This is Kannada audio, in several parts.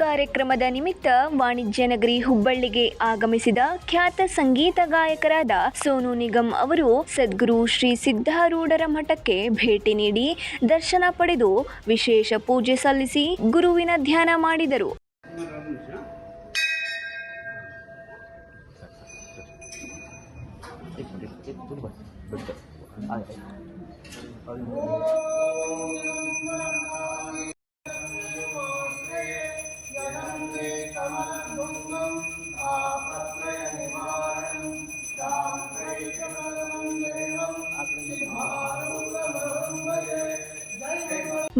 ಕಾರ್ಯಕ್ರಮದ ನಿಮಿತ್ತ ವಾಣಿಜ್ಯ ನಗರಿ ಹುಬ್ಬಳ್ಳಿಗೆ ಆಗಮಿಸಿದ ಖ್ಯಾತ ಸಂಗೀತ ಗಾಯಕರಾದ ಸೋನು ನಿಗಮ್ ಅವರು ಸದ್ಗುರು ಶ್ರೀ ಸಿದ್ಧಾರೂಢರ ಮಠಕ್ಕೆ ಭೇಟಿ ನೀಡಿ ದರ್ಶನ ಪಡೆದು ವಿಶೇಷ ಪೂಜೆ ಸಲ್ಲಿಸಿ ಗುರುವಿನ ಧ್ಯಾನ ಮಾಡಿದರು.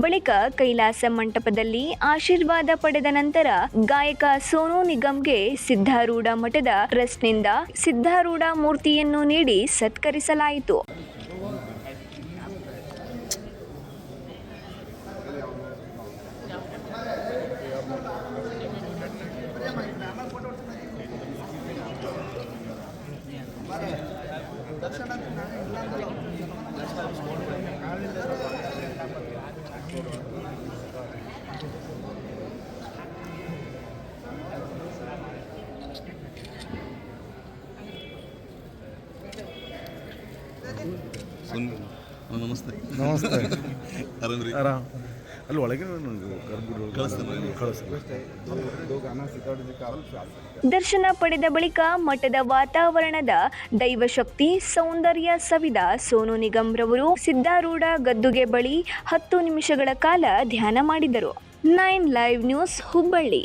ಬಳಿಕ ಕೈಲಾಸ ಮಂಟಪದಲ್ಲಿ ಆಶೀರ್ವಾದ ಪಡೆದ ನಂತರ ಗಾಯಕ ಸೋನು ನಿಗಮ್ಗೆ ಸಿದ್ಧಾರೂಢ ಮಠದ ಟ್ರಸ್ಟ್ನಿಂದ ಸಿದ್ಧಾರೂಢ ಮೂರ್ತಿಯನ್ನು ನೀಡಿ ಸತ್ಕರಿಸಲಾಯಿತು. ನಮಸ್ತೆ. ಅಲ್ಲಿ ಒಳಗೆ ದರ್ಶನ ಪಡೆದ ಬಳಿಕ ಮಠದ ವಾತಾವರಣದ ದೈವಶಕ್ತಿ ಸೌಂದರ್ಯ ಸವಿದ ಸೋನು ನಿಗಮ್ ರವರು ಸಿದ್ಧಾರೂಢ ಗದ್ದುಗೆ ಬಳಿ 10 ನಿಮಿಷಗಳ ಕಾಲ ಧ್ಯಾನ ಮಾಡಿದರು. 9 ಲೈವ್ ನ್ಯೂಸ್ ಹುಬ್ಬಳ್ಳಿ.